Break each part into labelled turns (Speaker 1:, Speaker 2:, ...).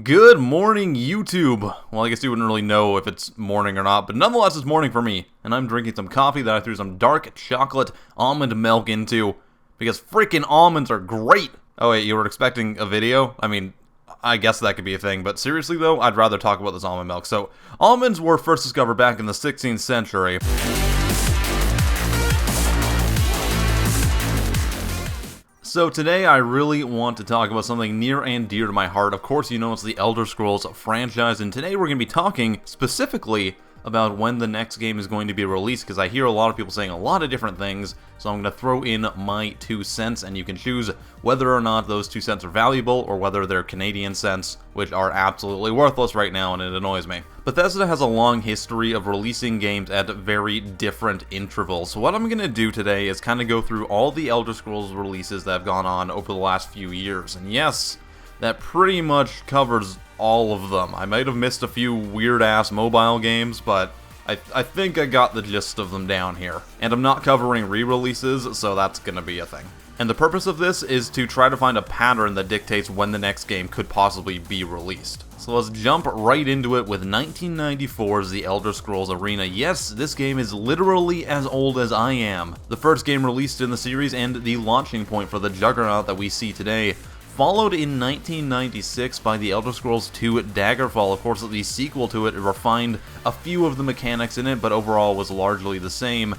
Speaker 1: Good morning, YouTube! Well, I guess you wouldn't really know if it's morning or not, but nonetheless it's morning for me, and I'm drinking some coffee that I threw some dark chocolate almond milk into, because freaking almonds are great! Oh wait, you were expecting a video? I mean, I guess that could be a thing, but seriously though, I'd rather talk about this almond milk. So, almonds were first discovered back in the 16th century. So today I really want to talk about something near and dear to my heart. Of course, you know it's the Elder Scrolls franchise, and today we're going to be talking specifically about when the next game is going to be released, because I hear a lot of people saying a lot of different things, so I'm going to throw in my 2 cents, and you can choose whether or not those 2 cents are valuable, or whether they're Canadian cents, which are absolutely worthless right now, and it annoys me. Bethesda has a long history of releasing games at very different intervals, so what I'm going to do today is kind of go through all the Elder Scrolls releases that have gone on over the last few years, and yes, that pretty much covers all of them. I might have missed a few weird-ass mobile games, but I think I got the gist of them down here. And I'm not covering re-releases, so that's gonna be a thing. And the purpose of this is to try to find a pattern that dictates when the next game could possibly be released. So let's jump right into it with 1994's The Elder Scrolls Arena. Yes, this game is literally as old as I am. The first game released in the series and the launching point for the juggernaut that we see today, followed in 1996 by The Elder Scrolls II Daggerfall. Of course, the sequel to it refined a few of the mechanics in it, but overall was largely the same.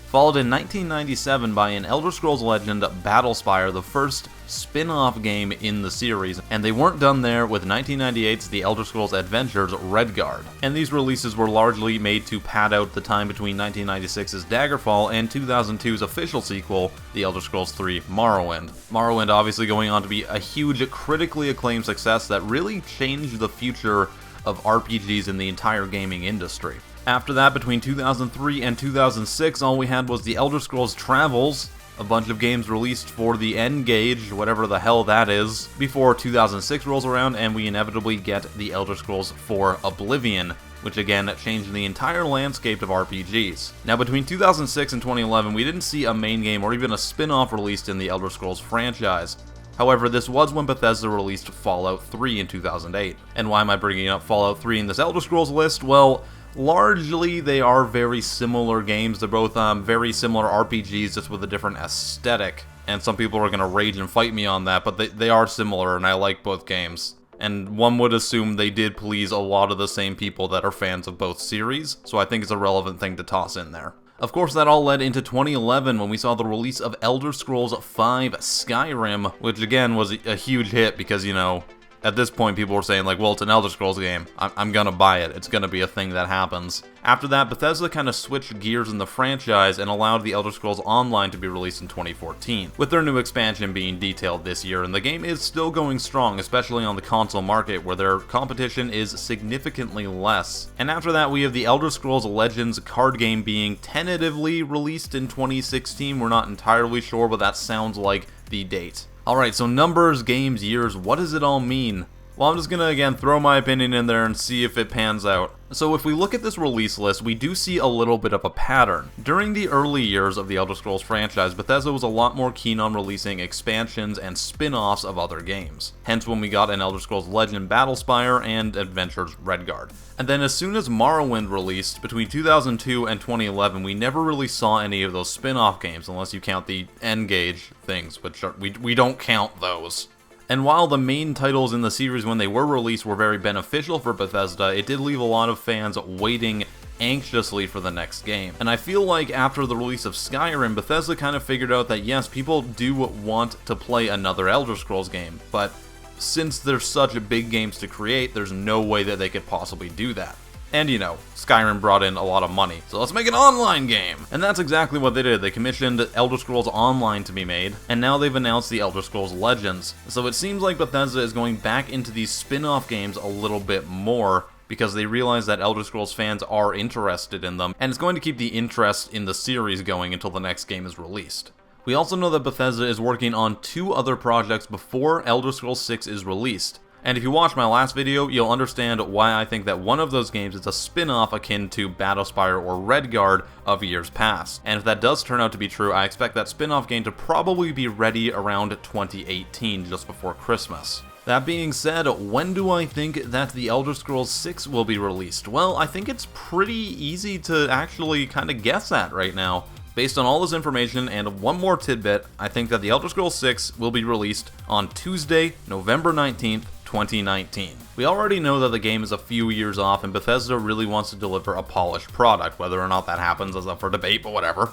Speaker 1: Followed in 1997 by an Elder Scrolls Legend Battlespire, the first spin-off game in the series, and they weren't done there with 1998's The Elder Scrolls Adventures Redguard. And these releases were largely made to pad out the time between 1996's Daggerfall and 2002's official sequel, The Elder Scrolls III Morrowind. Morrowind obviously going on to be a huge, critically acclaimed success that really changed the future of RPGs in the entire gaming industry. After that, between 2003 and 2006, all we had was The Elder Scrolls Travels, a bunch of games released for the N-Gage, whatever the hell that is, before 2006 rolls around and we inevitably get The Elder Scrolls IV Oblivion, which again changed the entire landscape of RPGs. Now, between 2006 and 2011, we didn't see a main game or even a spin-off released in the Elder Scrolls franchise. However, this was when Bethesda released Fallout 3 in 2008. And why am I bringing up Fallout 3 in this Elder Scrolls list? Well, largely, they are very similar games. They're both very similar RPGs, just with a different aesthetic. And some people are going to rage and fight me on that, but they are similar, and I like both games. And one would assume they did please a lot of the same people that are fans of both series, so I think it's a relevant thing to toss in there. Of course, that all led into 2011 when we saw the release of Elder Scrolls V Skyrim, which again was a huge hit because, you know, at this point, people were saying, like, well, it's an Elder Scrolls game. I'm gonna buy it. It's gonna be a thing that happens. After that, Bethesda kind of switched gears in the franchise and allowed the Elder Scrolls Online to be released in 2014, with their new expansion being detailed this year, and the game is still going strong, especially on the console market, where their competition is significantly less. And after that, we have the Elder Scrolls Legends card game being tentatively released in 2016. We're not entirely sure, but that sounds like the date. Alright, so numbers, games, years, what does it all mean? Well, I'm just gonna, again, throw my opinion in there and see if it pans out. So if we look at this release list, we do see a little bit of a pattern. During the early years of the Elder Scrolls franchise, Bethesda was a lot more keen on releasing expansions and spin-offs of other games. Hence when we got an Elder Scrolls Legend Battlespire and Adventures Redguard. And then as soon as Morrowind released, between 2002 and 2011, we never really saw any of those spin-off games, unless you count the N-Gage things, which we don't count those. And while the main titles in the series when they were released were very beneficial for Bethesda, it did leave a lot of fans waiting anxiously for the next game. And I feel like after the release of Skyrim, Bethesda kind of figured out that yes, people do want to play another Elder Scrolls game, but since there's such big games to create, there's no way that they could possibly do that. And you know, Skyrim brought in a lot of money, so let's make an online game! And that's exactly what they did. They commissioned Elder Scrolls Online to be made, and now they've announced the Elder Scrolls Legends. So it seems like Bethesda is going back into these spin-off games a little bit more, because they realize that Elder Scrolls fans are interested in them, and it's going to keep the interest in the series going until the next game is released. We also know that Bethesda is working on 2 other projects before Elder Scrolls 6 is released. And if you watched my last video, you'll understand why I think that one of those games is a spin-off akin to Battlespire or Redguard of years past. And if that does turn out to be true, I expect that spin-off game to probably be ready around 2018, just before Christmas. That being said, when do I think that The Elder Scrolls 6 will be released? Well, I think it's pretty easy to actually kind of guess at right now. Based on all this information and one more tidbit, I think that The Elder Scrolls 6 will be released on Tuesday, November 19th, 2019. We already know that the game is a few years off and Bethesda really wants to deliver a polished product. Whether or not that happens is up for debate, but whatever.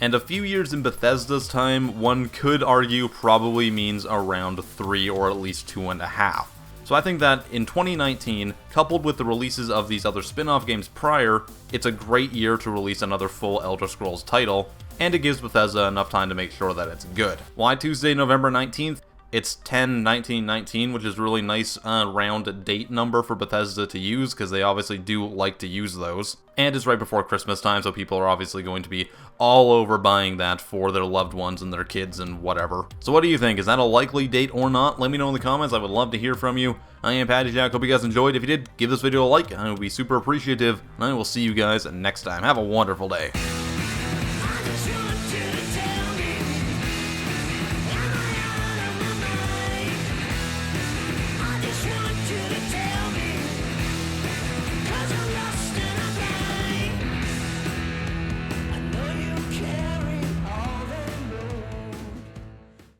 Speaker 1: And a few years in Bethesda's time, one could argue probably means around 3 or at least 2.5. So I think that in 2019, coupled with the releases of these other spin-off games prior, it's a great year to release another full Elder Scrolls title, and it gives Bethesda enough time to make sure that it's good. Why Tuesday, November 19th? It's 10/19/19, which is a really nice round date number for Bethesda to use, because they obviously do like to use those. And it's right before Christmas time, so people are obviously going to be all over buying that for their loved ones and their kids and whatever. So what do you think? Is that a likely date or not? Let me know in the comments. I would love to hear from you. I am IAmPattyJack. Hope you guys enjoyed. If you did, give this video a like. I would be super appreciative, and I will see you guys next time. Have a wonderful day.